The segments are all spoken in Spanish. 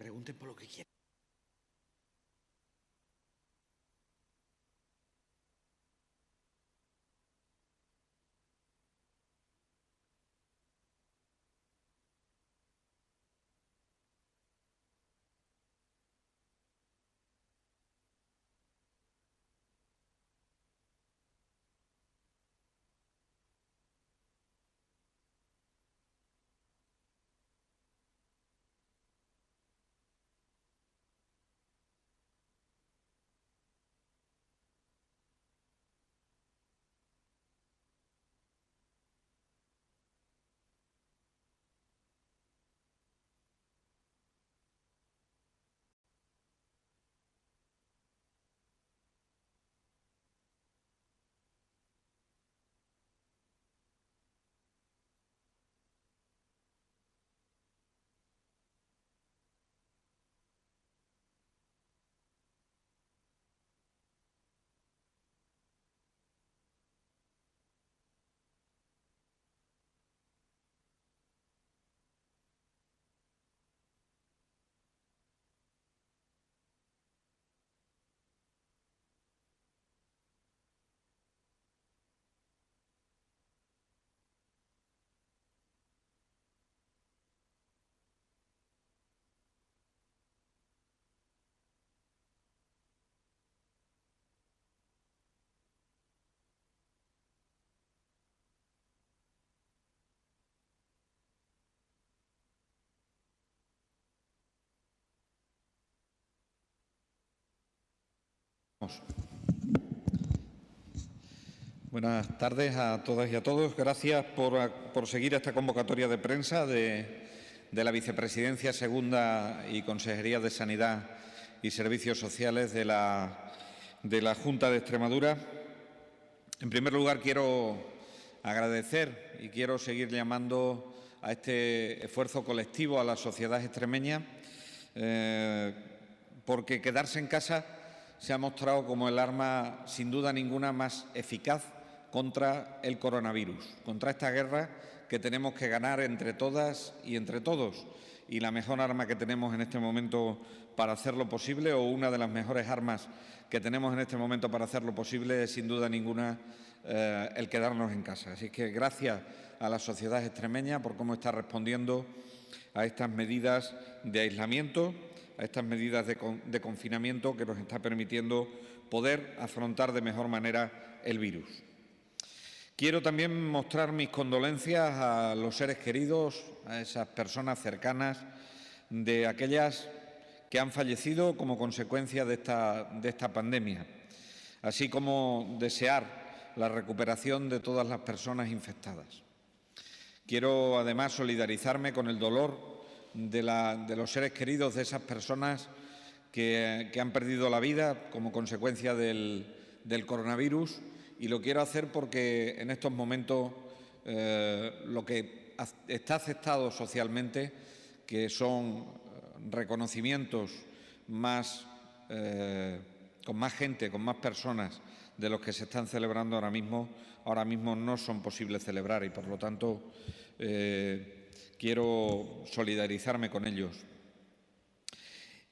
pregunten por lo que quieran. Buenas tardes a todas y a todos. Gracias por seguir esta convocatoria de prensa de la Vicepresidencia Segunda y Consejería de Sanidad y Servicios Sociales de la Junta de Extremadura. En primer lugar, quiero agradecer y quiero seguir llamando a este esfuerzo colectivo a la sociedad extremeña, porque quedarse en casa se ha mostrado como el arma, sin duda ninguna, más eficaz contra el coronavirus, contra esta guerra que tenemos que ganar entre todas y entre todos. Y la mejor arma que tenemos en este momento para hacerlo posible, o una de las mejores armas que tenemos en este momento para hacerlo posible, es sin duda ninguna el quedarnos en casa. Así que gracias a la sociedad extremeña por cómo está respondiendo a estas medidas de aislamiento, a estas medidas de confinamiento que nos está permitiendo poder afrontar de mejor manera el virus. Quiero también mostrar mis condolencias a los seres queridos, a esas personas cercanas de aquellas que han fallecido como consecuencia de esta pandemia, así como desear la recuperación de todas las personas infectadas. Quiero además solidarizarme con el dolor de los seres queridos de esas personas que han perdido la vida como consecuencia del coronavirus, y lo quiero hacer porque en estos momentos lo que está aceptado socialmente, que son reconocimientos con más gente, con más personas de los que se están celebrando ahora mismo no son posibles celebrar, y por lo tanto quiero solidarizarme con ellos.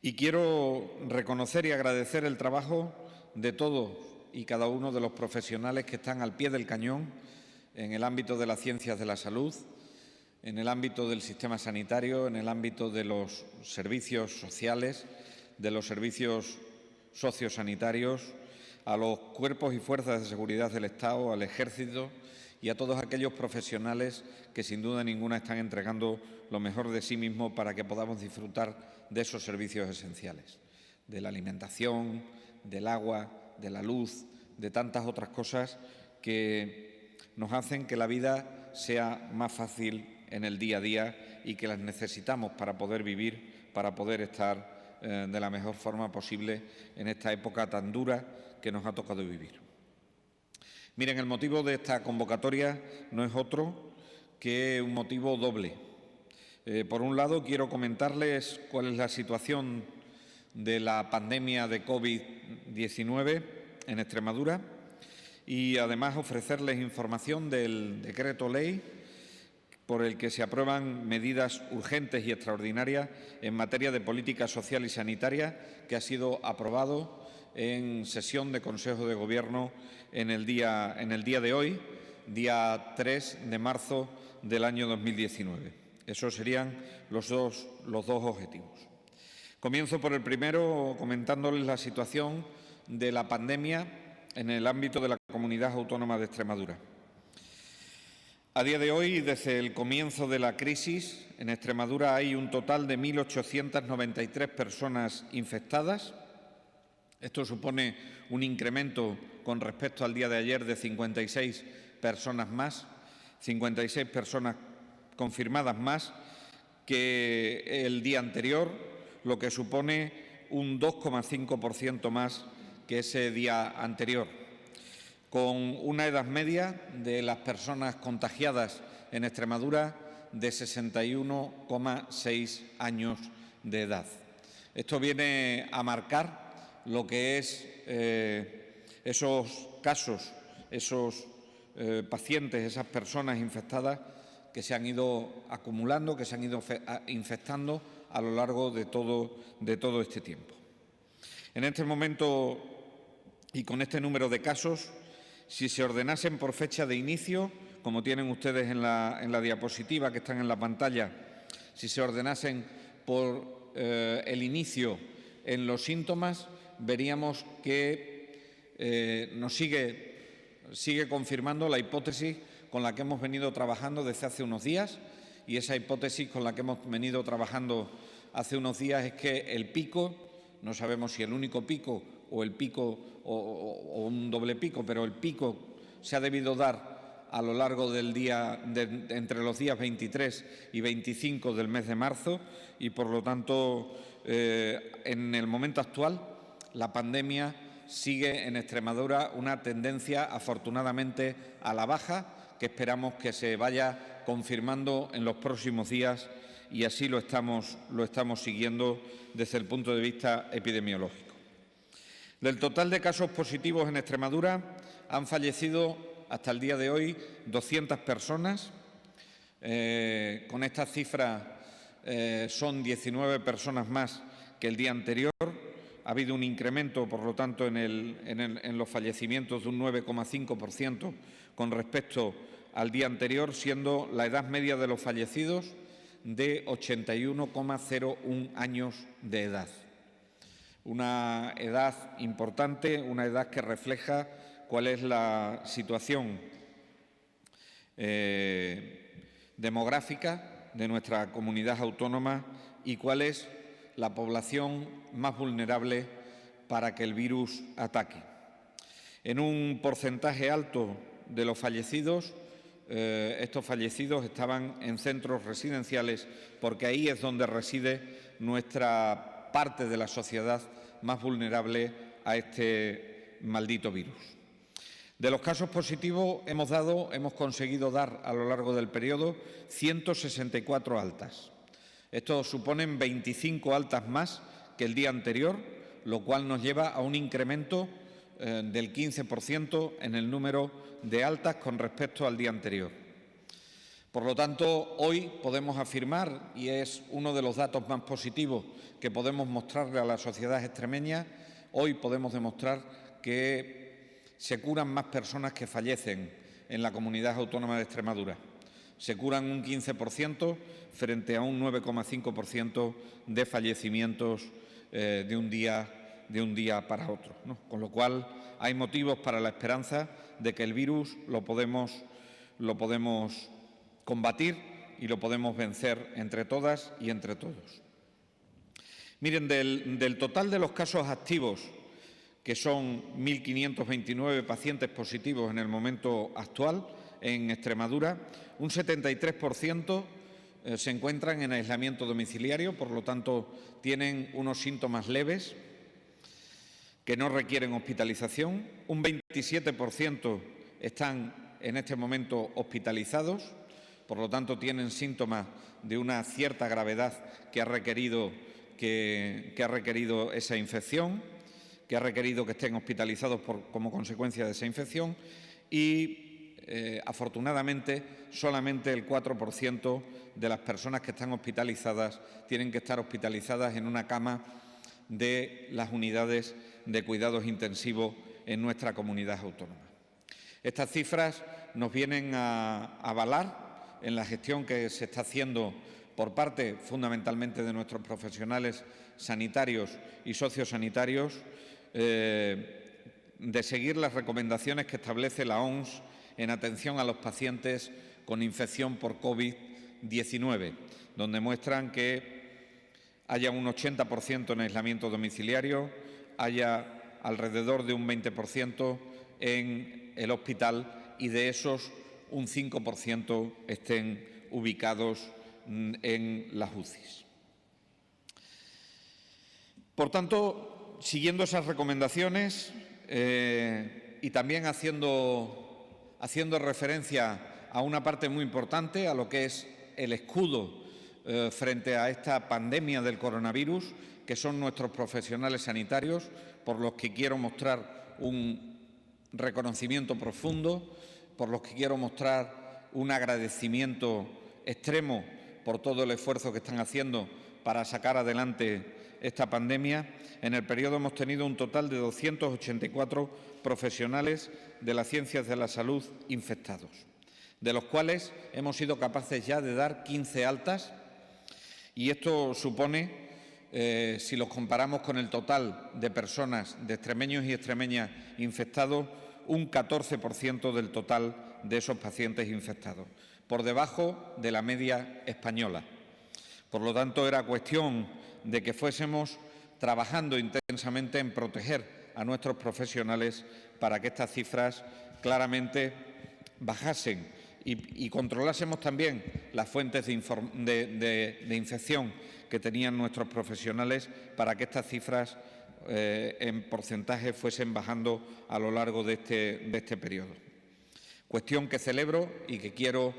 Y quiero reconocer y agradecer el trabajo de todos y cada uno de los profesionales que están al pie del cañón en el ámbito de las ciencias de la salud, en el ámbito del sistema sanitario, en el ámbito de los servicios sociales, de los servicios sociosanitarios, a los cuerpos y fuerzas de seguridad del Estado, al Ejército y a todos aquellos profesionales que sin duda ninguna están entregando lo mejor de sí mismos para que podamos disfrutar de esos servicios esenciales, de la alimentación, del agua, de la luz, de tantas otras cosas que nos hacen que la vida sea más fácil en el día a día y que las necesitamos para poder vivir, para poder estar de la mejor forma posible en esta época tan dura que nos ha tocado vivir. Miren, el motivo de esta convocatoria no es otro que un motivo doble. Por un lado, quiero comentarles cuál es la situación de la pandemia de COVID-19 en Extremadura y además ofrecerles información del decreto ley por el que se aprueban medidas urgentes y extraordinarias en materia de política social y sanitaria, que ha sido aprobado en sesión de Consejo de Gobierno en el día de hoy, día 3 de marzo del año 2019. Esos serían los dos objetivos. Comienzo por el primero, comentándoles la situación de la pandemia en el ámbito de la Comunidad Autónoma de Extremadura. A día de hoy, desde el comienzo de la crisis, en Extremadura hay un total de 1.893 personas infectadas. Esto supone un incremento con respecto al día de ayer de 56 personas más, 56 personas confirmadas más que el día anterior, lo que supone un 2,5% más que ese día anterior, con una edad media de las personas contagiadas en Extremadura de 61,6 años de edad. Esto viene a marcar lo que es esos casos, esos pacientes, esas personas infectadas que se han ido acumulando, que se han ido infectando a lo largo de todo este tiempo. En este momento y con este número de casos, si se ordenasen por fecha de inicio, como tienen ustedes en la diapositiva que están en la pantalla, si se ordenasen por el inicio en los síntomas, veríamos que nos sigue confirmando la hipótesis con la que hemos venido trabajando desde hace unos días, y esa hipótesis con la que hemos venido trabajando hace unos días es que el pico, no sabemos si el único pico o el pico o un doble pico, pero el pico se ha debido dar a lo largo del día, entre los días 23 y 25 del mes de marzo, y por lo tanto en el momento actual la pandemia sigue en Extremadura una tendencia afortunadamente a la baja, que esperamos que se vaya confirmando en los próximos días, y así lo estamos siguiendo desde el punto de vista epidemiológico. Del total de casos positivos en Extremadura han fallecido hasta el día de hoy 200 personas. Con esta cifra son 19 personas más que el día anterior. Ha habido un incremento, por lo tanto, en los fallecimientos de un 9,5% con respecto al día anterior, siendo la edad media de los fallecidos de 81,01 años de edad. Una edad importante, una edad que refleja cuál es la situación demográfica de nuestra comunidad autónoma y cuál es la población más vulnerable para que el virus ataque. En un porcentaje alto de los fallecidos, estos fallecidos estaban en centros residenciales, porque ahí es donde reside nuestra parte de la sociedad más vulnerable a este maldito virus. De los casos positivos hemos conseguido dar a lo largo del periodo 164 altas. Estos suponen 25 altas más que el día anterior, lo cual nos lleva a un incremento del 15% en el número de altas con respecto al día anterior. Por lo tanto, hoy podemos afirmar, y es uno de los datos más positivos que podemos mostrarle a la sociedad extremeña, hoy podemos demostrar que se curan más personas que fallecen en la Comunidad Autónoma de Extremadura. Se curan un 15% frente a un 9,5% de fallecimientos de un día para otro, ¿no? Con lo cual hay motivos para la esperanza de que el virus lo podemos combatir y lo podemos vencer entre todas y entre todos. Miren, del total de los casos activos, que son 1.529 pacientes positivos en el momento actual en Extremadura, un 73% se encuentran en aislamiento domiciliario, por lo tanto tienen unos síntomas leves que no requieren hospitalización. Un 27% están en este momento hospitalizados, por lo tanto tienen síntomas de una cierta gravedad que ha requerido esa infección, que ha requerido que estén hospitalizados como consecuencia de esa infección, y afortunadamente, solamente el 4% de las personas que están hospitalizadas tienen que estar hospitalizadas en una cama de las unidades de cuidados intensivos en nuestra comunidad autónoma. Estas cifras nos vienen a avalar en la gestión que se está haciendo por parte fundamentalmente de nuestros profesionales sanitarios y sociosanitarios, de seguir las recomendaciones que establece la OMS en atención a los pacientes con infección por COVID-19, donde muestran que haya un 80% en aislamiento domiciliario, haya alrededor de un 20% en el hospital y de esos un 5% estén ubicados en las UCIs. Por tanto, siguiendo esas recomendaciones y también haciendo referencia a una parte muy importante, a lo que es el escudo frente a esta pandemia del coronavirus, que son nuestros profesionales sanitarios, por los que quiero mostrar un reconocimiento profundo, por los que quiero mostrar un agradecimiento extremo por todo el esfuerzo que están haciendo para sacar adelante esta pandemia. En el periodo hemos tenido un total de 284 profesionales de las ciencias de la salud infectados, de los cuales hemos sido capaces ya de dar 15 altas, y esto supone, si los comparamos con el total de personas, de extremeños y extremeñas infectados, un 14% del total de esos pacientes infectados, por debajo de la media española. Por lo tanto, era cuestión de que fuésemos trabajando intensamente en proteger a nuestros profesionales para que estas cifras claramente bajasen y controlásemos también las fuentes de infección que tenían nuestros profesionales para que estas cifras en porcentaje fuesen bajando a lo largo de este periodo. Cuestión que celebro y que quiero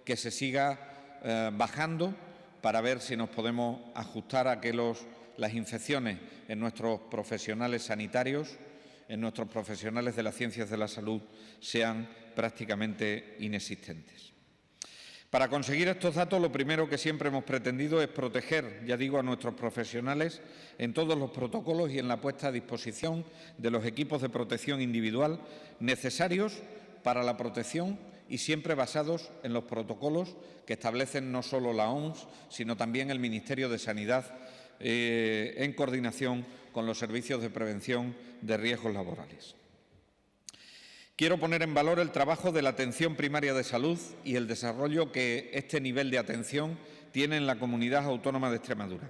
que se siga bajando para ver si nos podemos ajustar a que las infecciones en nuestros profesionales sanitarios, en nuestros profesionales de las ciencias de la salud, sean prácticamente inexistentes. Para conseguir estos datos, lo primero que siempre hemos pretendido es proteger, ya digo, a nuestros profesionales en todos los protocolos y en la puesta a disposición de los equipos de protección individual necesarios para la protección y siempre basados en los protocolos que establecen no solo la OMS, sino también el Ministerio de Sanidad en coordinación con los servicios de prevención de riesgos laborales. Quiero poner en valor el trabajo de la atención primaria de salud y el desarrollo que este nivel de atención tiene en la Comunidad Autónoma de Extremadura.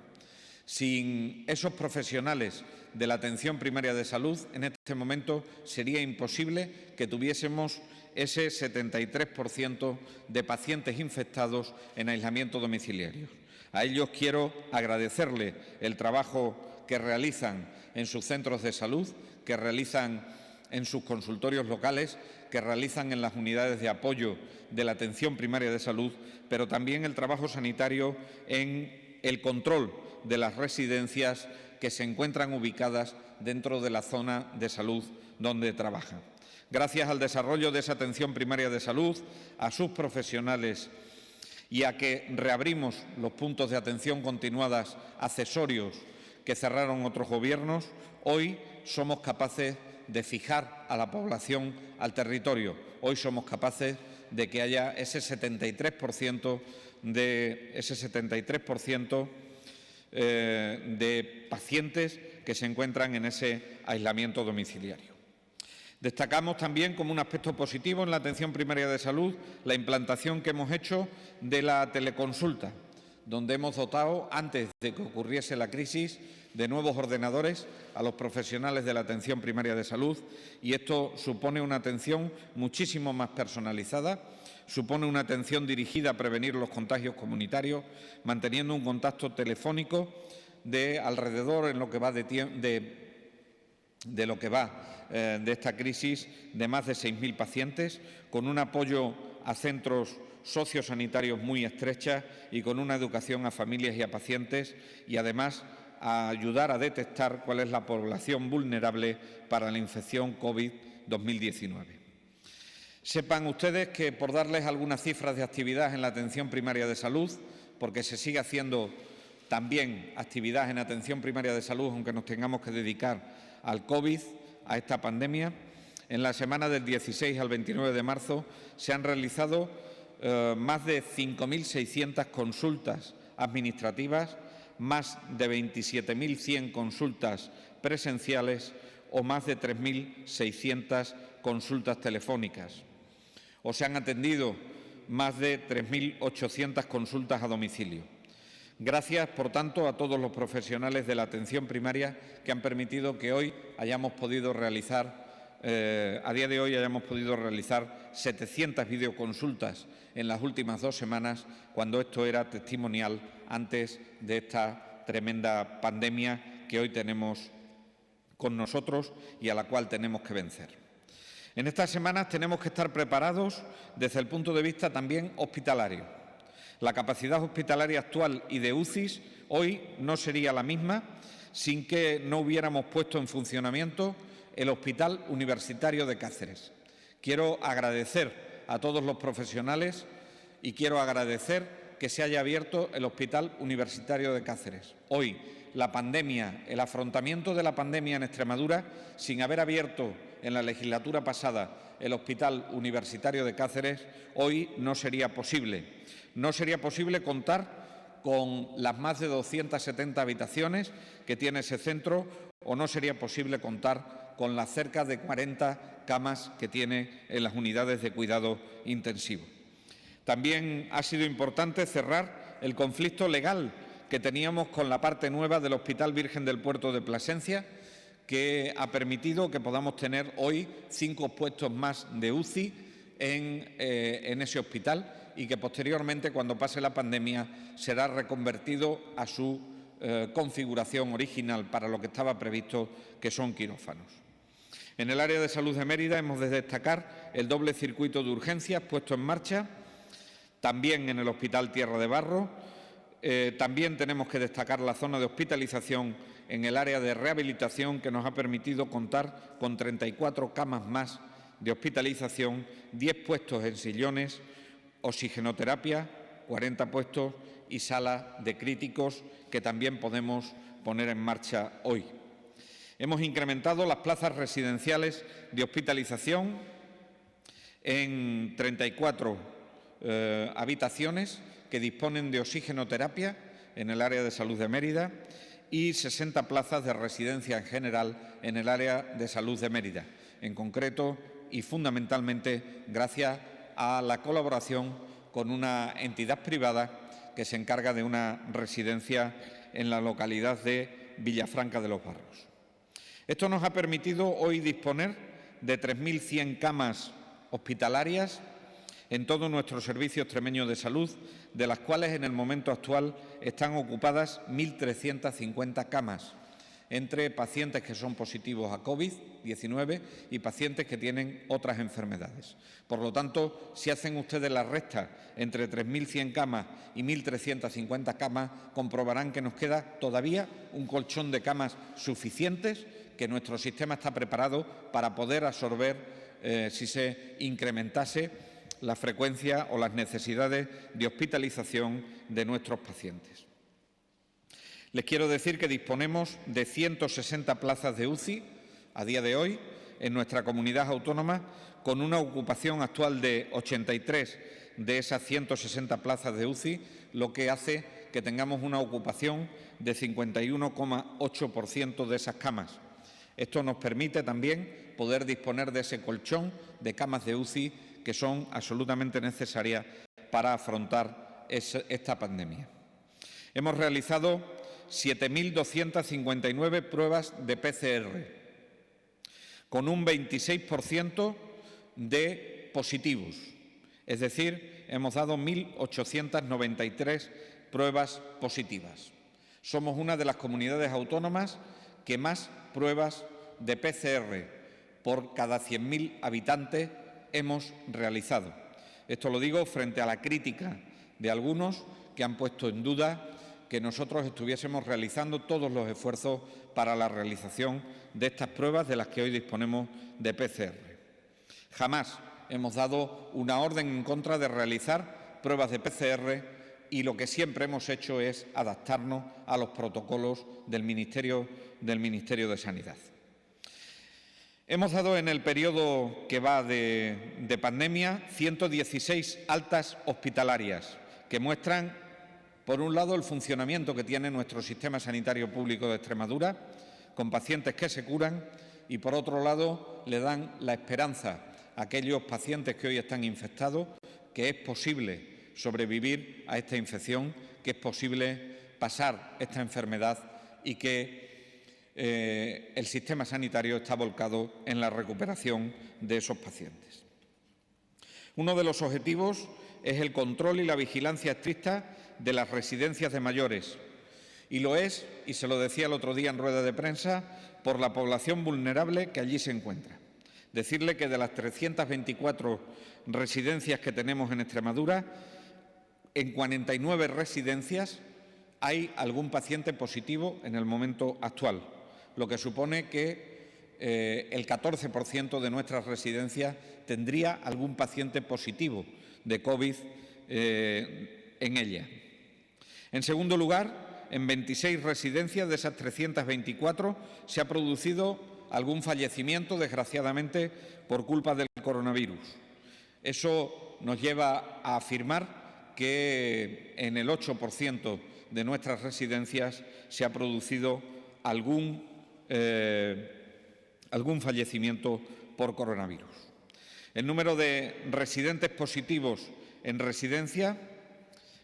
Sin esos profesionales de la atención primaria de salud, en este momento sería imposible que tuviésemos ese 73% de pacientes infectados en aislamiento domiciliario. A ellos quiero agradecerle el trabajo que realizan en sus centros de salud, que realizan en sus consultorios locales, que realizan en las unidades de apoyo de la atención primaria de salud, pero también el trabajo sanitario en el control de las residencias que se encuentran ubicadas dentro de la zona de salud donde trabajan. Gracias al desarrollo de esa atención primaria de salud, a sus profesionales y a que reabrimos los puntos de atención continuadas accesorios que cerraron otros gobiernos, hoy somos capaces de fijar a la población al territorio. Hoy somos capaces de que haya ese 73% de pacientes que se encuentran en ese aislamiento domiciliario. Destacamos también como un aspecto positivo en la atención primaria de salud la implantación que hemos hecho de la teleconsulta, donde hemos dotado, antes de que ocurriese la crisis, de nuevos ordenadores a los profesionales de la atención primaria de salud, y esto supone una atención muchísimo más personalizada, supone una atención dirigida a prevenir los contagios comunitarios, manteniendo un contacto telefónico de alrededor, en lo que va de esta crisis, de más de 6.000 pacientes, con un apoyo a centros sociosanitarios muy estrechas y con una educación a familias y a pacientes, y además a ayudar a detectar cuál es la población vulnerable para la infección COVID-2019. Sepan ustedes que, por darles algunas cifras de actividad en la atención primaria de salud, porque se sigue haciendo también actividad en atención primaria de salud, aunque nos tengamos que dedicar al COVID, a esta pandemia, en la semana del 16 al 29 de marzo se han realizado más de 5.600 consultas administrativas, más de 27.100 consultas presenciales o más de 3.600 consultas telefónicas. O se han atendido más de 3.800 consultas a domicilio. Gracias, por tanto, a todos los profesionales de la atención primaria que han permitido que hoy hayamos podido realizar, a día de hoy hayamos podido realizar 700 videoconsultas en las últimas 2 semanas, cuando esto era testimonial antes de esta tremenda pandemia que hoy tenemos con nosotros y a la cual tenemos que vencer. En estas semanas tenemos que estar preparados desde el punto de vista también hospitalario. La capacidad hospitalaria actual y de UCIs hoy no sería la misma sin que no hubiéramos puesto en funcionamiento el Hospital Universitario de Cáceres. Quiero agradecer a todos los profesionales y quiero agradecer que se haya abierto el Hospital Universitario de Cáceres. Hoy, la pandemia, el afrontamiento de la pandemia en Extremadura, sin haber abierto en la legislatura pasada el Hospital Universitario de Cáceres, hoy no sería posible. No sería posible contar con las más de 270 habitaciones que tiene ese centro, o no sería posible contar con las cerca de 40 camas que tiene en las unidades de cuidado intensivo. También ha sido importante cerrar el conflicto legal que teníamos con la parte nueva del Hospital Virgen del Puerto de Plasencia, que ha permitido que podamos tener hoy 5 puestos más de UCI en ese hospital y que posteriormente, cuando pase la pandemia, será reconvertido a su configuración original para lo que estaba previsto, que son quirófanos. En el área de salud de Mérida hemos de destacar el doble circuito de urgencias puesto en marcha, también en el Hospital Tierra de Barro. También tenemos que destacar la zona de hospitalización en el área de rehabilitación, que nos ha permitido contar con 34 camas más de hospitalización, 10 puestos en sillones, oxigenoterapia, 40 puestos y sala de críticos, que también podemos poner en marcha hoy. Hemos incrementado las plazas residenciales de hospitalización en 34 habitaciones que disponen de oxigenoterapia en el área de salud de Mérida y 60 plazas de residencia en general en el área de salud de Mérida, en concreto y fundamentalmente gracias a la colaboración con una entidad privada que se encarga de una residencia en la localidad de Villafranca de los Barros. Esto nos ha permitido hoy disponer de 3.100 camas hospitalarias en todo nuestro servicio extremeño de salud, de las cuales en el momento actual están ocupadas 1.350 camas, entre pacientes que son positivos a COVID-19 y pacientes que tienen otras enfermedades. Por lo tanto, si hacen ustedes la resta entre 3.100 camas y 1.350 camas, comprobarán que nos queda todavía un colchón de camas suficientes, que nuestro sistema está preparado para poder absorber si se incrementase la frecuencia o las necesidades de hospitalización de nuestros pacientes. Les quiero decir que disponemos de 160 plazas de UCI a día de hoy en nuestra comunidad autónoma, con una ocupación actual de 83 de esas 160 plazas de UCI, lo que hace que tengamos una ocupación de 51,8% de esas camas. Esto nos permite también poder disponer de ese colchón de camas de UCI que son absolutamente necesarias para afrontar esta pandemia. Hemos realizado 7.259 pruebas de PCR, con un 26% de positivos. Es decir, hemos dado 1.893 pruebas positivas. Somos una de las comunidades autónomas que más pruebas de PCR por cada 100.000 habitantes hemos realizado. Esto lo digo frente a la crítica de algunos que han puesto en duda que nosotros estuviésemos realizando todos los esfuerzos para la realización de estas pruebas de las que hoy disponemos de PCR. Jamás hemos dado una orden en contra de realizar pruebas de PCR y lo que siempre hemos hecho es adaptarnos a los protocolos del Ministerio de Sanidad. Hemos dado en el periodo que va de pandemia 116 altas hospitalarias que muestran, por un lado, el funcionamiento que tiene nuestro sistema sanitario público de Extremadura, con pacientes que se curan, y por otro lado, le dan la esperanza a aquellos pacientes que hoy están infectados que es posible sobrevivir a esta infección, que es posible pasar esta enfermedad y que el sistema sanitario está volcado en la recuperación de esos pacientes. Uno de los objetivos es el control y la vigilancia estricta de las residencias de mayores, y lo es, y se lo decía el otro día en rueda de prensa, por la población vulnerable que allí se encuentra. Decirle que de las 324 residencias que tenemos en Extremadura, en 49 residencias hay algún paciente positivo en el momento actual, lo que supone que el 14% de nuestras residencias tendría algún paciente positivo de COVID en ella. En segundo lugar, en 26 residencias de esas 324 se ha producido algún fallecimiento, desgraciadamente, por culpa del coronavirus. Eso nos lleva a afirmar que en el 8% de nuestras residencias se ha producido algún fallecimiento por coronavirus. El número de residentes positivos en residencia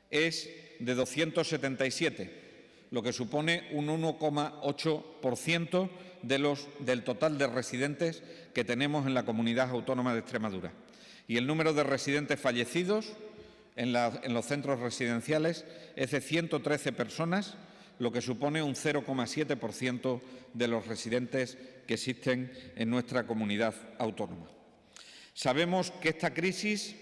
es de 277, lo que supone un 1,8% del total de residentes que tenemos en la Comunidad Autónoma de Extremadura. Y el número de residentes fallecidos en los centros residenciales es de 113 personas, lo que supone un 0,7% de los residentes que existen en nuestra comunidad autónoma. Sabemos que esta crisis,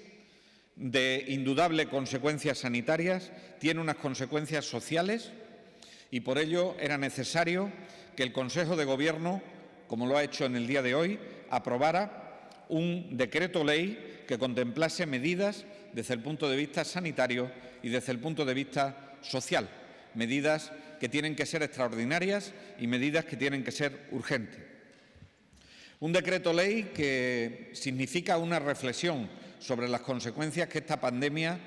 de indudables consecuencias sanitarias, tiene unas consecuencias sociales y por ello era necesario que el Consejo de Gobierno, como lo ha hecho en el día de hoy, aprobara un decreto ley que contemplase medidas desde el punto de vista sanitario y desde el punto de vista social, medidas que tienen que ser extraordinarias y medidas que tienen que ser urgentes. Un decreto ley que significa una reflexión sobre las consecuencias que esta pandemia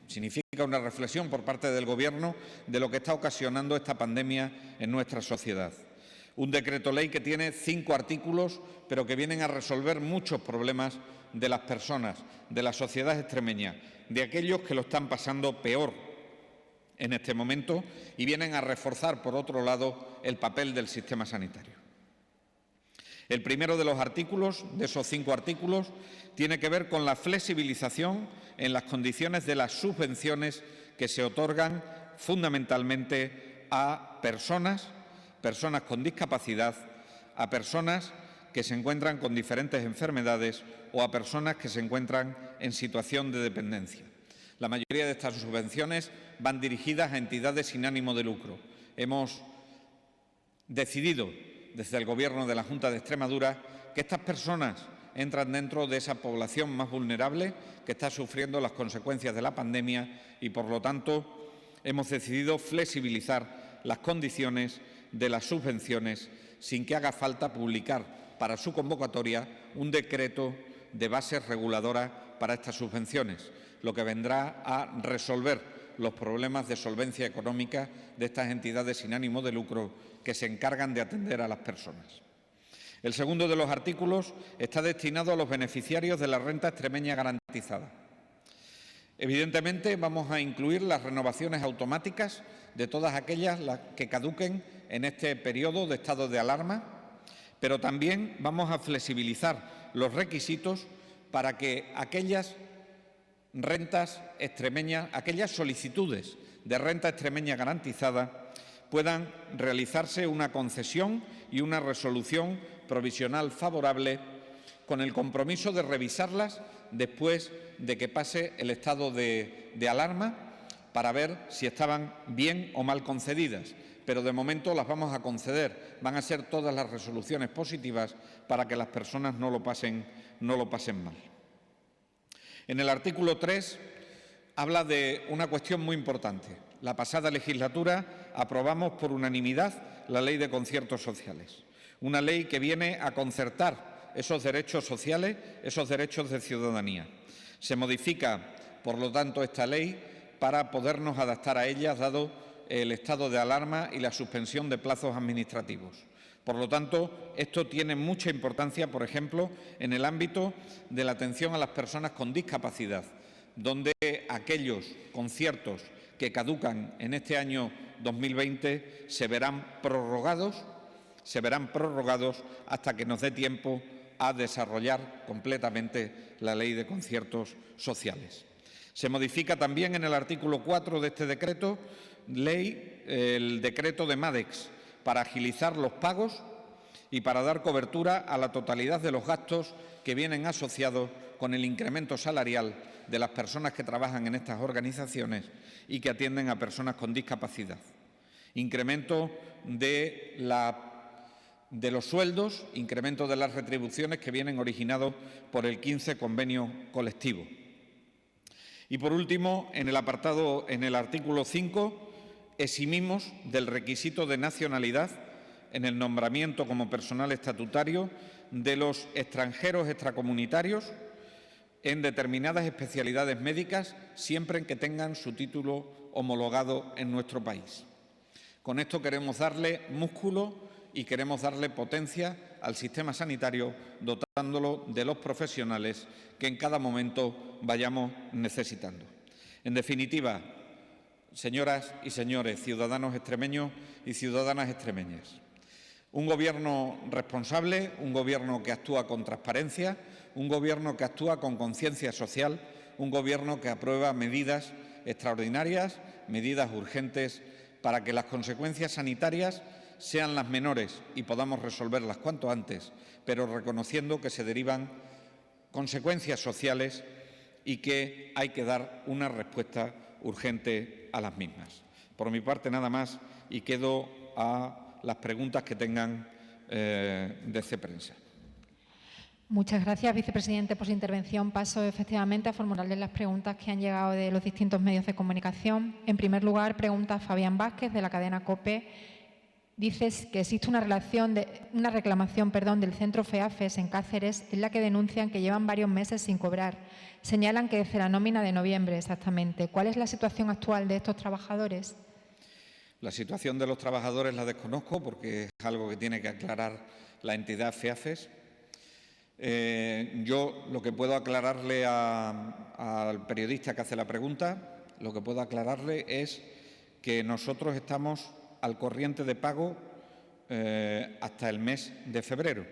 significa, una reflexión por parte del Gobierno de lo que está ocasionando esta pandemia en nuestra sociedad. Un decreto ley que tiene 5 artículos, pero que vienen a resolver muchos problemas de las personas, de la sociedad extremeña, de aquellos que lo están pasando peor en este momento y vienen a reforzar, por otro lado, el papel del sistema sanitario. El primero de los artículos, de esos 5 artículos, tiene que ver con la flexibilización en las condiciones de las subvenciones que se otorgan fundamentalmente a personas con discapacidad, a personas que se encuentran con diferentes enfermedades o a personas que se encuentran en situación de dependencia. La mayoría de estas subvenciones van dirigidas a entidades sin ánimo de lucro. Hemos decidido desde el Gobierno de la Junta de Extremadura que estas personas entran dentro de esa población más vulnerable que está sufriendo las consecuencias de la pandemia y, por lo tanto, hemos decidido flexibilizar las condiciones de las subvenciones sin que haga falta publicar para su convocatoria un decreto de bases reguladoras para estas subvenciones, lo que vendrá a resolver los problemas de solvencia económica de estas entidades sin ánimo de lucro que se encargan de atender a las personas. El segundo de los artículos está destinado a los beneficiarios de la renta extremeña garantizada. Evidentemente, vamos a incluir las renovaciones automáticas de todas aquellas que caduquen en este periodo de estado de alarma, pero también vamos a flexibilizar los requisitos para que aquellas rentas extremeñas, aquellas solicitudes de renta extremeña garantizada puedan realizarse una concesión y una resolución provisional favorable con el compromiso de revisarlas después de que pase el estado de alarma para ver si estaban bien o mal concedidas. Pero de momento las vamos a conceder. Van a ser todas las resoluciones positivas para que las personas no lo pasen mal. En el artículo 3 habla de una cuestión muy importante. La pasada legislatura aprobamos por unanimidad la Ley de Conciertos Sociales, una ley que viene a concertar esos derechos sociales, esos derechos de ciudadanía. Se modifica, por lo tanto, esta ley para podernos adaptar a ella, dado el estado de alarma y la suspensión de plazos administrativos. Por lo tanto, esto tiene mucha importancia, por ejemplo, en el ámbito de la atención a las personas con discapacidad, donde aquellos conciertos que caducan en este año 2020 se verán prorrogados hasta que nos dé tiempo a desarrollar completamente la Ley de Conciertos Sociales. Se modifica también en el artículo 4 de este decreto ley el decreto de MADEX para agilizar los pagos y para dar cobertura a la totalidad de los gastos que vienen asociados con el incremento salarial de las personas que trabajan en estas organizaciones y que atienden a personas con discapacidad. Incremento de los sueldos, incremento de las retribuciones que vienen originados por el 15 convenio colectivo. Y por último, en el artículo 5, eximimos del requisito de nacionalidad en el nombramiento como personal estatutario de los extranjeros extracomunitarios en determinadas especialidades médicas, siempre que tengan su título homologado en nuestro país. Con esto queremos darle músculo y queremos darle potencia al sistema sanitario, dotándolo de los profesionales que en cada momento vayamos necesitando. En definitiva, señoras y señores, ciudadanos extremeños y ciudadanas extremeñas, un Gobierno responsable, un Gobierno que actúa con transparencia, un Gobierno que actúa con conciencia social, un Gobierno que aprueba medidas extraordinarias, medidas urgentes, para que las consecuencias sanitarias sean las menores y podamos resolverlas cuanto antes, pero reconociendo que se derivan consecuencias sociales y que hay que dar una respuesta urgente a las mismas. Por mi parte, nada más, y quedo a las preguntas que tengan de CEPrensa. Muchas gracias, vicepresidente, por su intervención. Paso efectivamente a formularle las preguntas que han llegado de los distintos medios de comunicación. En primer lugar, pregunta Fabián Vázquez, de la cadena COPE. Dices que existe una reclamación del centro FEAFES en Cáceres, en la que denuncian que llevan varios meses sin cobrar. Señalan que desde la nómina de noviembre exactamente. ¿Cuál es la situación actual de estos trabajadores? La situación de los trabajadores la desconozco porque es algo que tiene que aclarar la entidad FEAFES. Yo lo que puedo aclararle al periodista que hace la pregunta, lo que puedo aclararle es que nosotros estamos al corriente de pago hasta el mes de febrero.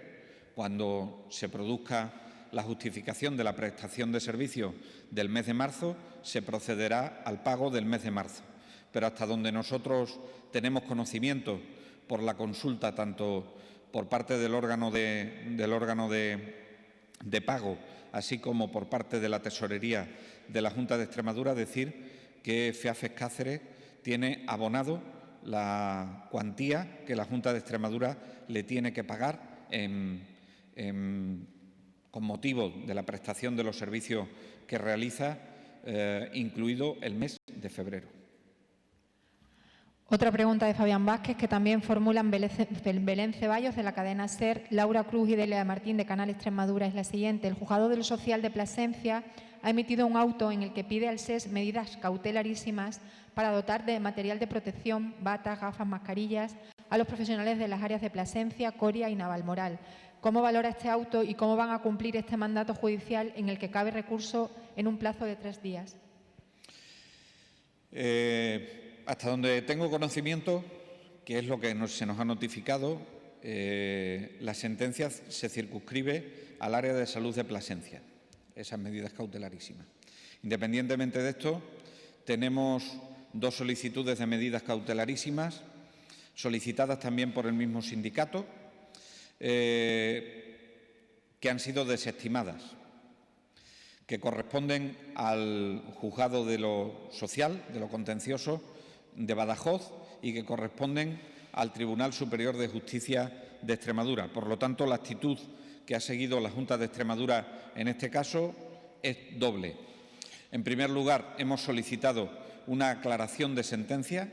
Cuando se produzca la justificación de la prestación de servicio del mes de marzo, se procederá al pago del mes de marzo. Pero hasta donde nosotros tenemos conocimiento por la consulta, tanto por parte del órgano de pago, así como por parte de la Tesorería de la Junta de Extremadura, decir que FEAFES Cáceres tiene abonado la cuantía que la Junta de Extremadura le tiene que pagar con motivo de la prestación de los servicios que realiza, incluido el mes de febrero. Otra pregunta de Fabián Vázquez, que también formulan Belén Ceballos, de la cadena SER, Laura Cruz y Delia Martín, de Canal Extremadura, es la siguiente. El Juzgado de lo Social de Plasencia ha emitido un auto en el que pide al SES medidas cautelarísimas para dotar de material de protección, batas, gafas, mascarillas, a los profesionales de las áreas de Plasencia, Coria y Navalmoral. ¿Cómo valora este auto y cómo van a cumplir este mandato judicial en el que cabe recurso en un plazo de 3 días? Hasta donde tengo conocimiento, que es lo que se nos ha notificado, la sentencia se circunscribe al área de salud de Plasencia, esas medidas cautelarísimas. Independientemente de esto, tenemos 2 solicitudes de medidas cautelarísimas, solicitadas también por el mismo sindicato, que han sido desestimadas, que corresponden al Juzgado de lo Social, de lo Contencioso, de Badajoz, y que corresponden al Tribunal Superior de Justicia de Extremadura. Por lo tanto, la actitud que ha seguido la Junta de Extremadura en este caso es doble. En primer lugar, hemos solicitado una aclaración de sentencia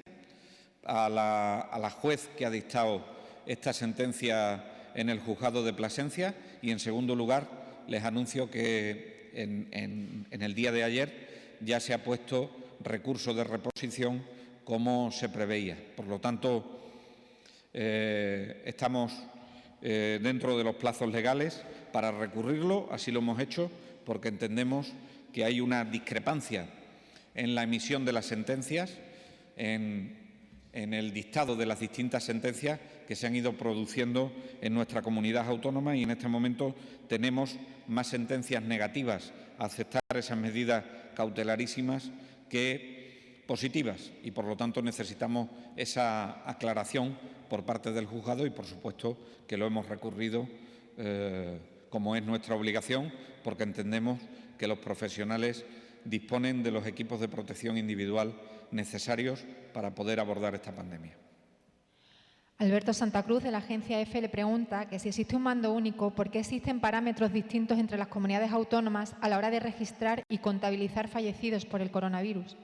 a la juez que ha dictado esta sentencia en el juzgado de Plasencia y, en segundo lugar, les anuncio que en el día de ayer ya se ha puesto recurso de reposición como se preveía. Por lo tanto, estamos dentro de los plazos legales para recurrirlo. Así lo hemos hecho porque entendemos que hay una discrepancia en la emisión de las sentencias, en el dictado de las distintas sentencias que se han ido produciendo en nuestra comunidad autónoma, y en este momento tenemos más sentencias negativas a aceptar esas medidas cautelarísimas que positivas, y por lo tanto necesitamos esa aclaración por parte del juzgado y, por supuesto, que lo hemos recurrido como es nuestra obligación, porque entendemos que los profesionales disponen de los equipos de protección individual necesarios para poder abordar esta pandemia. Alberto Santa Cruz, de la agencia EFE, le pregunta que si existe un mando único, ¿por qué existen parámetros distintos entre las comunidades autónomas a la hora de registrar y contabilizar fallecidos por el coronavirus?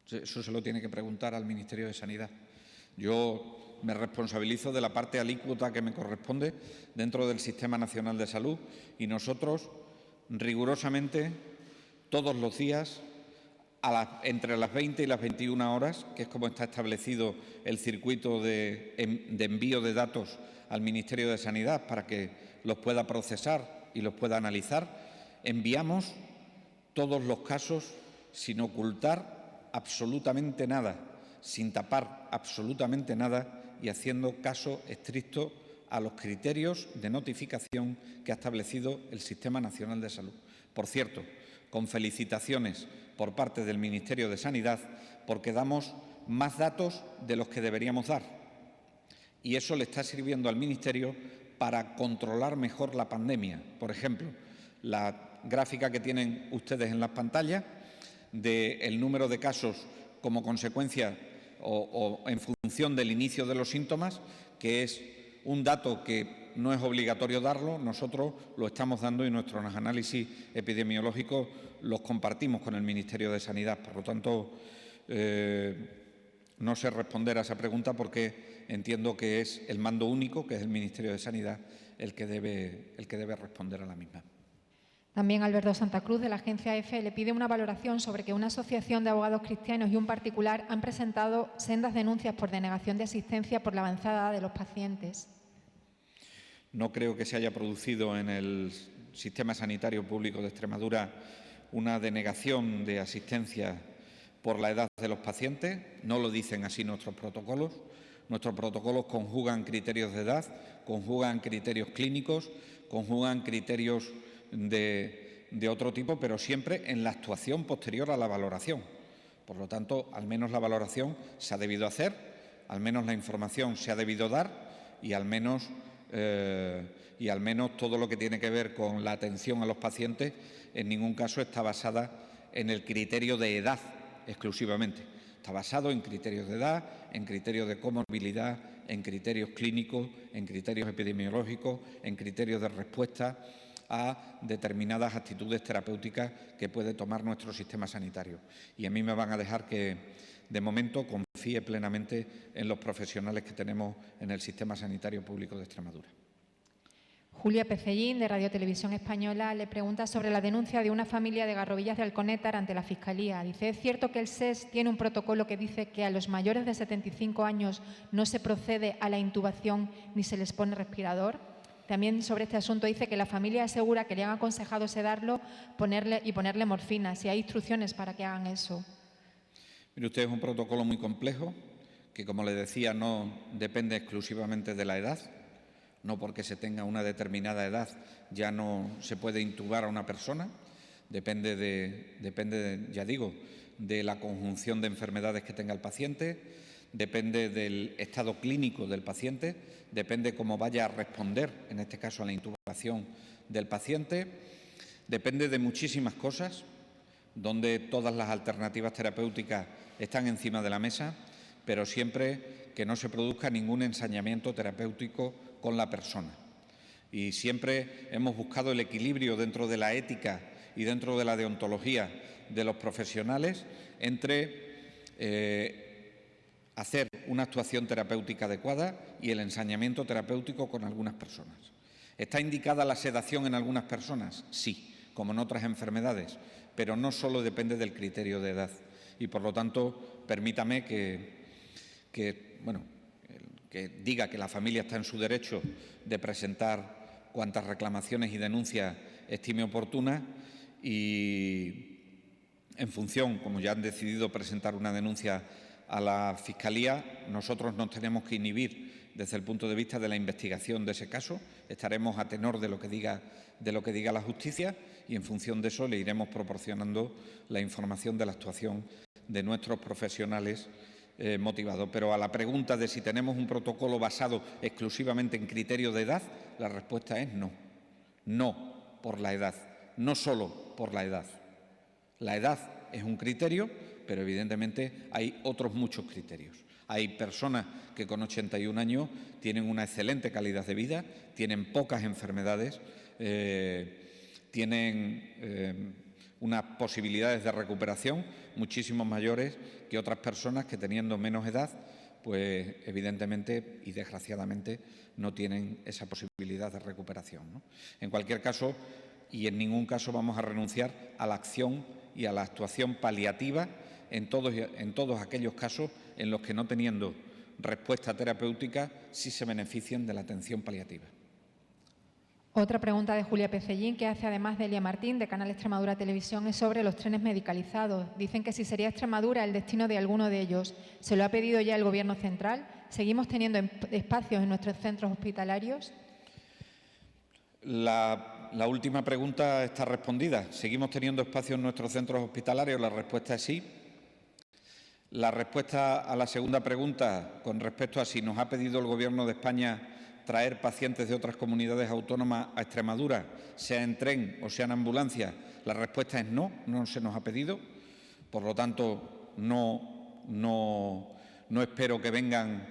Eso se lo tiene que preguntar al Ministerio de Sanidad. Yo me responsabilizo de la parte alícuota que me corresponde dentro del Sistema Nacional de Salud, y nosotros, rigurosamente, todos los días, entre las 20 y las 21 horas, que es como está establecido el circuito de envío de datos al Ministerio de Sanidad para que los pueda procesar y los pueda analizar, enviamos todos los casos sin ocultar absolutamente nada, sin tapar absolutamente nada y haciendo caso estricto a los criterios de notificación que ha establecido el Sistema Nacional de Salud. Por cierto, con felicitaciones por parte del Ministerio de Sanidad, porque damos más datos de los que deberíamos dar. Y eso le está sirviendo al Ministerio para controlar mejor la pandemia. Por ejemplo, la gráfica que tienen ustedes en las pantallas del número de casos como consecuencia o en función del inicio de los síntomas, que es un dato que no es obligatorio darlo, nosotros lo estamos dando y nuestros análisis epidemiológicos los compartimos con el Ministerio de Sanidad. Por lo tanto, no sé responder a esa pregunta porque entiendo que es el mando único, que es el Ministerio de Sanidad, el que debe responder a la misma. También Alberto Santa Cruz, de la agencia EFE, le pide una valoración sobre que una asociación de abogados cristianos y un particular han presentado sendas denuncias por denegación de asistencia por la avanzada edad de los pacientes. No creo que se haya producido en el Sistema Sanitario Público de Extremadura una denegación de asistencia por la edad de los pacientes. No lo dicen así nuestros protocolos. Nuestros protocolos conjugan criterios de edad, conjugan criterios clínicos, conjugan criterios de otro tipo, pero siempre en la actuación posterior a la valoración. Por lo tanto, al menos la valoración se ha debido hacer, al menos la información se ha debido dar y al menos todo lo que tiene que ver con la atención a los pacientes en ningún caso está basada en el criterio de edad exclusivamente. Está basado en criterios de edad, en criterios de comorbilidad, en criterios clínicos, en criterios epidemiológicos, en criterios de respuesta a determinadas actitudes terapéuticas que puede tomar nuestro sistema sanitario. Y a mí me van a dejar que, de momento, confíe plenamente en los profesionales que tenemos en el Sistema Sanitario Público de Extremadura. Julia Pecellín, de Radio Televisión Española, le pregunta sobre la denuncia de una familia de Garrovillas de Alconétar ante la Fiscalía. Dice, ¿es cierto que el SES tiene un protocolo que dice que a los mayores de 75 años no se procede a la intubación ni se les pone respirador? También sobre este asunto dice que la familia asegura que le han aconsejado sedarlo y ponerle morfina. Si hay instrucciones para que hagan eso. Mire usted, es un protocolo muy complejo que, como le decía, no depende exclusivamente de la edad. No porque se tenga una determinada edad ya no se puede intubar a una persona. Depende, ya digo, de la conjunción de enfermedades que tenga el paciente, depende del estado clínico del paciente, depende cómo vaya a responder, en este caso, a la intubación del paciente, depende de muchísimas cosas, donde todas las alternativas terapéuticas están encima de la mesa, pero siempre que no se produzca ningún ensañamiento terapéutico con la persona. Y siempre hemos buscado el equilibrio dentro de la ética y dentro de la deontología de los profesionales entre hacer una actuación terapéutica adecuada y el ensañamiento terapéutico con algunas personas. ¿Está indicada la sedación en algunas personas? Sí, como en otras enfermedades, pero no solo depende del criterio de edad. Y, por lo tanto, permítame que diga que la familia está en su derecho de presentar cuantas reclamaciones y denuncias estime oportunas y, en función, como ya han decidido presentar una denuncia a la Fiscalía, nosotros nos tenemos que inhibir desde el punto de vista de la investigación de ese caso. Estaremos a tenor de lo que diga la justicia y, en función de eso, le iremos proporcionando la información de la actuación de nuestros profesionales motivados. Pero a la pregunta de si tenemos un protocolo basado exclusivamente en criterio de edad, la respuesta es no. No por la edad, no solo por la edad. La edad es un criterio, pero evidentemente hay otros muchos criterios. Hay personas que con 81 años tienen una excelente calidad de vida, tienen pocas enfermedades, tienen unas posibilidades de recuperación muchísimo mayores que otras personas que, teniendo menos edad, pues evidentemente y desgraciadamente no tienen esa posibilidad de recuperación, ¿no? En cualquier caso, y en ningún caso vamos a renunciar a la acción y a la actuación paliativa en todos aquellos casos en los que, no teniendo respuesta terapéutica, sí se benefician de la atención paliativa. Otra pregunta de Julia Pecellín, que hace además de Elia Martín, de Canal Extremadura Televisión, es sobre los trenes medicalizados. Dicen que si sería Extremadura el destino de alguno de ellos. ¿Se lo ha pedido ya el Gobierno central? ¿Seguimos teniendo espacios en nuestros centros hospitalarios? La última pregunta está respondida. ¿Seguimos teniendo espacios en nuestros centros hospitalarios? La respuesta es sí. La respuesta a la segunda pregunta, con respecto a si nos ha pedido el Gobierno de España traer pacientes de otras comunidades autónomas a Extremadura, sea en tren o sea en ambulancia, la respuesta es no, no se nos ha pedido. Por lo tanto, no espero que vengan,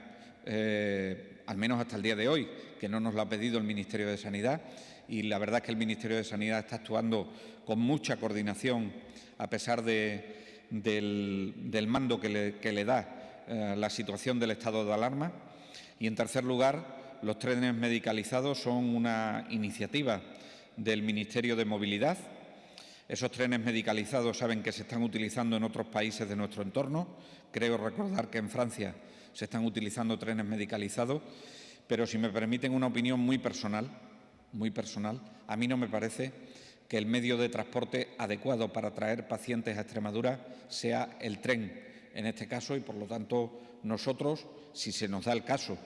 al menos hasta el día de hoy, que no nos lo ha pedido el Ministerio de Sanidad. Y la verdad es que el Ministerio de Sanidad está actuando con mucha coordinación, a pesar del mando que le da la situación del estado de alarma. Y, en tercer lugar, los trenes medicalizados son una iniciativa del Ministerio de Movilidad. Esos trenes medicalizados saben que se están utilizando en otros países de nuestro entorno. Creo recordar que en Francia se están utilizando trenes medicalizados. Pero, si me permiten una opinión muy personal, a mí no me parece que el medio de transporte adecuado para traer pacientes a Extremadura sea el tren, en este caso, y, por lo tanto, nosotros, si se nos da el caso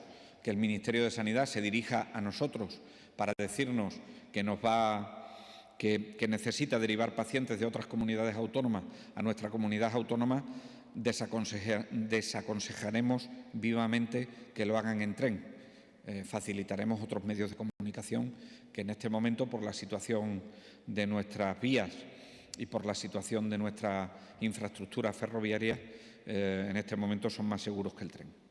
que el Ministerio de Sanidad se dirija a nosotros para decirnos que que necesita derivar pacientes de otras comunidades autónomas a nuestra comunidad autónoma, desaconsejaremos vivamente que lo hagan en tren. Facilitaremos otros medios de comunicación que, en este momento, por la situación de nuestras vías y por la situación de nuestra infraestructura ferroviaria, en este momento son más seguros que el tren.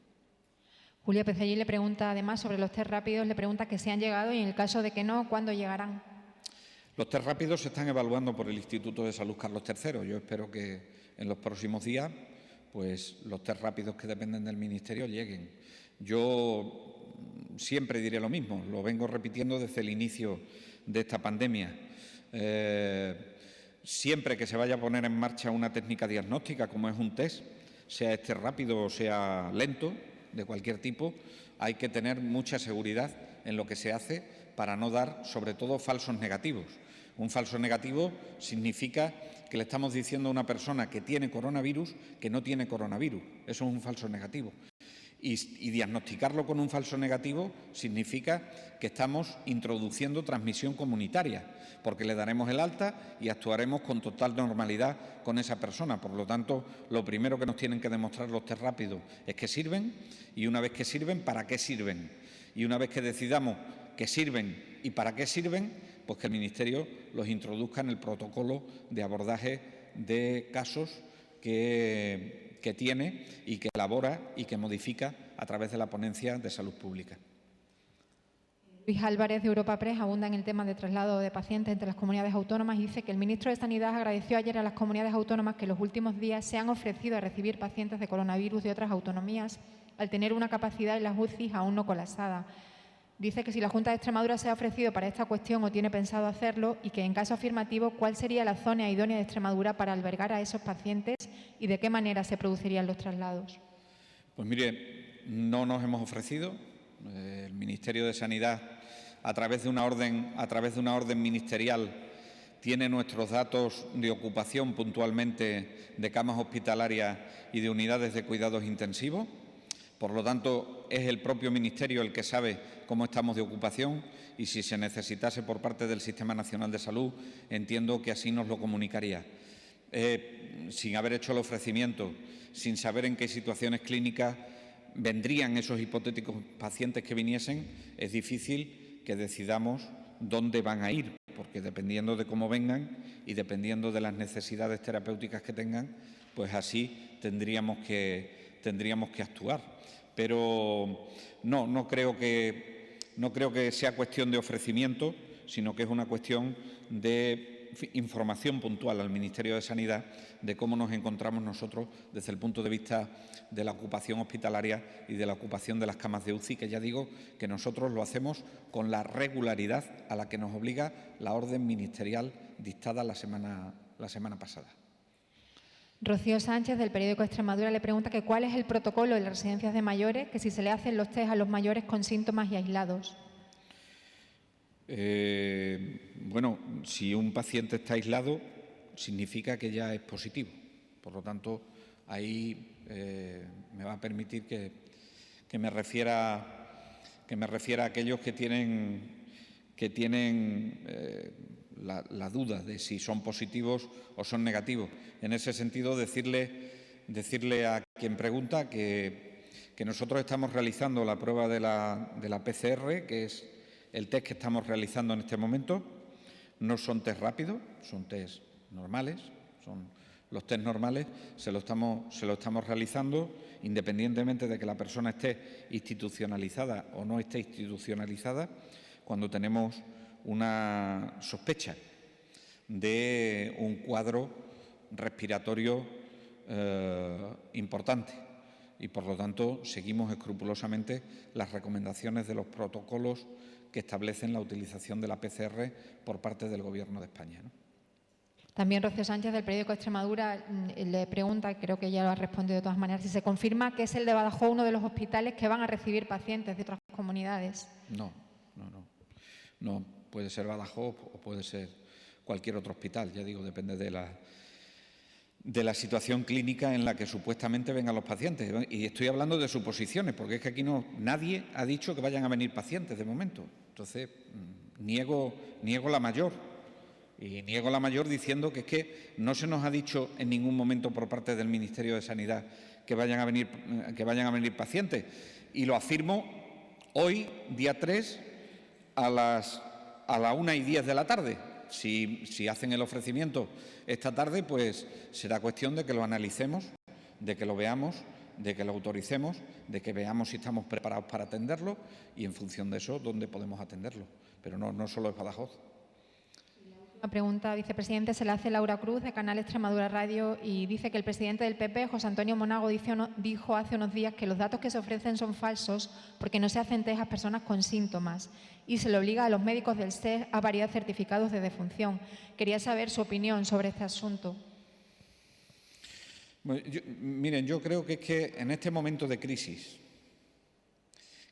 Julia Pecellín le pregunta, además, sobre los test rápidos, le pregunta que si han llegado y, en el caso de que no, ¿cuándo llegarán? Los test rápidos se están evaluando por el Instituto de Salud Carlos III. Yo espero que en los próximos días pues los test rápidos que dependen del Ministerio lleguen. Yo siempre diré lo mismo, lo vengo repitiendo desde el inicio de esta pandemia. Siempre que se vaya a poner en marcha una técnica diagnóstica, como es un test, sea este rápido o sea lento, de cualquier tipo, hay que tener mucha seguridad en lo que se hace para no dar, sobre todo, falsos negativos. Un falso negativo significa que le estamos diciendo a una persona que tiene coronavirus que no tiene coronavirus. Eso es un falso negativo. Y diagnosticarlo con un falso negativo significa que estamos introduciendo transmisión comunitaria, porque le daremos el alta y actuaremos con total normalidad con esa persona. Por lo tanto, lo primero que nos tienen que demostrar los test rápidos es que sirven, y una vez que sirven, ¿para qué sirven? Y una vez que decidamos que sirven y para qué sirven, pues que el Ministerio los introduzca en el protocolo de abordaje de casos que tiene y que elabora y que modifica a través de la Ponencia de Salud Pública. Luis Álvarez de Europa Press abunda en el tema de traslado de pacientes entre las comunidades autónomas y dice que el ministro de Sanidad agradeció ayer a las comunidades autónomas que en los últimos días se han ofrecido a recibir pacientes de coronavirus de otras autonomías al tener una capacidad en las UCI aún no colapsada. Dice que si la Junta de Extremadura se ha ofrecido para esta cuestión o tiene pensado hacerlo y que en caso afirmativo, ¿cuál sería la zona idónea de Extremadura para albergar a esos pacientes y de qué manera se producirían los traslados? Pues mire, no nos hemos ofrecido. El Ministerio de Sanidad, a través de una orden ministerial, tiene nuestros datos de ocupación puntualmente de camas hospitalarias y de unidades de cuidados intensivos. Por lo tanto, es el propio Ministerio el que sabe cómo estamos de ocupación y si se necesitase por parte del Sistema Nacional de Salud, entiendo que así nos lo comunicaría. Sin haber hecho el ofrecimiento, sin saber en qué situaciones clínicas vendrían esos hipotéticos pacientes que viniesen, es difícil que decidamos dónde van a ir, porque dependiendo de cómo vengan y dependiendo de las necesidades terapéuticas que tengan, pues así tendríamos que actuar. Pero no creo que sea cuestión de ofrecimiento, sino que es una cuestión de información puntual al Ministerio de Sanidad de cómo nos encontramos nosotros desde el punto de vista de la ocupación hospitalaria y de la ocupación de las camas de UCI, que ya digo que nosotros lo hacemos con la regularidad a la que nos obliga la orden ministerial dictada la semana pasada. Rocío Sánchez, del periódico Extremadura, le pregunta que cuál es el protocolo en las residencias de mayores, que si se le hacen los test a los mayores con síntomas y aislados. Bueno, si un paciente está aislado, significa que ya es positivo. Por lo tanto, ahí me va a permitir que me refiera a aquellos que tienen la duda de si son positivos o son negativos. En ese sentido, decirle a quien pregunta que nosotros estamos realizando la prueba de la PCR, que es el test que estamos realizando en este momento. No son test rápidos, son test normales, son los test normales, se lo estamos realizando independientemente de que la persona esté institucionalizada o no esté institucionalizada, cuando tenemos una sospecha de un cuadro respiratorio importante y, por lo tanto, seguimos escrupulosamente las recomendaciones de los protocolos que establecen la utilización de la PCR por parte del Gobierno de España, ¿no? También Rocío Sánchez, del periódico Extremadura, le pregunta, creo que ya lo ha respondido de todas maneras, si se confirma que es el de Badajoz uno de los hospitales que van a recibir pacientes de otras comunidades. No puede ser Badajoz o puede ser cualquier otro hospital, ya digo, depende de la situación clínica en la que supuestamente vengan los pacientes. Y estoy hablando de suposiciones, porque es que aquí nadie ha dicho que vayan a venir pacientes de momento. Entonces, niego la mayor. Y niego la mayor diciendo que es que no se nos ha dicho en ningún momento por parte del Ministerio de Sanidad que vayan a venir pacientes. Y lo afirmo hoy, día 3, a las 1:10 de la tarde. Si hacen el ofrecimiento esta tarde, pues será cuestión de que lo analicemos, de que lo veamos, de que lo autoricemos, de que veamos si estamos preparados para atenderlo y, en función de eso, dónde podemos atenderlo. Pero no solo es Badajoz. La pregunta, vicepresidente, se la hace Laura Cruz, de Canal Extremadura Radio, y dice que el presidente del PP, José Antonio Monago, dijo hace unos días que los datos que se ofrecen son falsos porque no se hacen test a personas con síntomas y se le obliga a los médicos del SES a validar certificados de defunción. Quería saber su opinión sobre este asunto. Bueno, miren, yo creo que es que en este momento de crisis,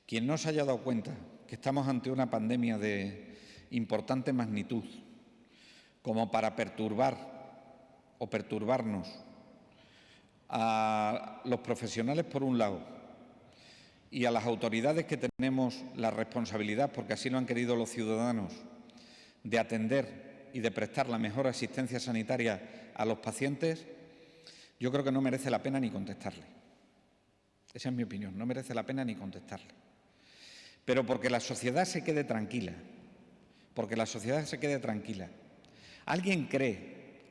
quien no se haya dado cuenta que estamos ante una pandemia de importante magnitud, como para perturbar o perturbarnos a los profesionales por un lado y a las autoridades que tenemos la responsabilidad, porque así lo han querido los ciudadanos, de atender y de prestar la mejor asistencia sanitaria a los pacientes, yo creo que no merece la pena ni contestarle. Esa es mi opinión, no merece la pena ni contestarle. Pero porque la sociedad se quede tranquila, ¿Alguien cree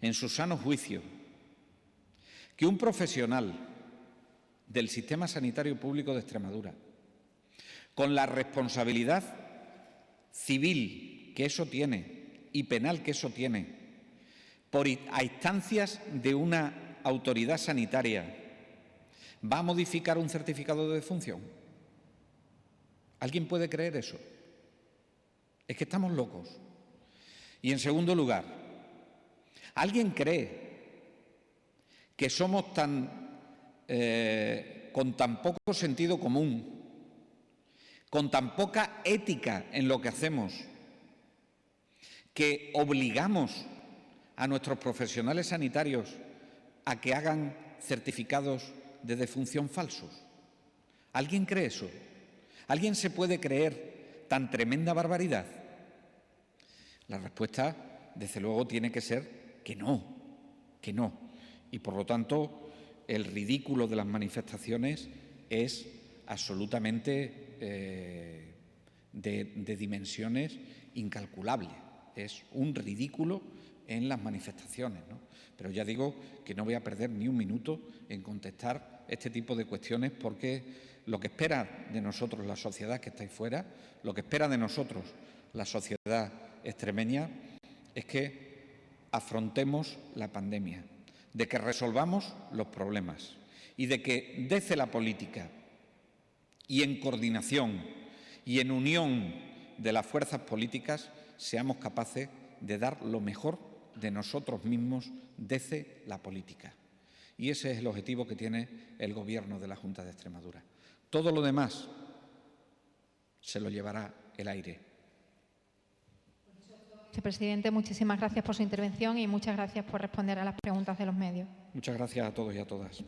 en su sano juicio que un profesional del Sistema Sanitario Público de Extremadura con la responsabilidad civil que eso tiene y penal que eso tiene, a instancias de una autoridad sanitaria, ¿va a modificar un certificado de defunción? ¿Alguien puede creer eso? Es que estamos locos. Y en segundo lugar, ¿alguien cree que somos con tan poco sentido común, con tan poca ética en lo que hacemos, que obligamos a nuestros profesionales sanitarios a que hagan certificados de defunción falsos? ¿Alguien cree eso? ¿Alguien se puede creer tan tremenda barbaridad? La respuesta, desde luego, tiene que ser que no, que no. Y, por lo tanto, el ridículo de las manifestaciones es absolutamente de dimensiones incalculables. Es un ridículo en las manifestaciones, ¿no? Pero ya digo que no voy a perder ni un minuto en contestar este tipo de cuestiones, porque lo que espera de nosotros la sociedad que está ahí fuera, lo que espera de nosotros la sociedad extremeña, es que afrontemos la pandemia, de que resolvamos los problemas y de que desde la política y en coordinación y en unión de las fuerzas políticas seamos capaces de dar lo mejor de nosotros mismos desde la política. Y ese es el objetivo que tiene el Gobierno de la Junta de Extremadura. Todo lo demás se lo llevará el aire. Vicepresidente, muchísimas gracias por su intervención y muchas gracias por responder a las preguntas de los medios. Muchas gracias a todos y a todas.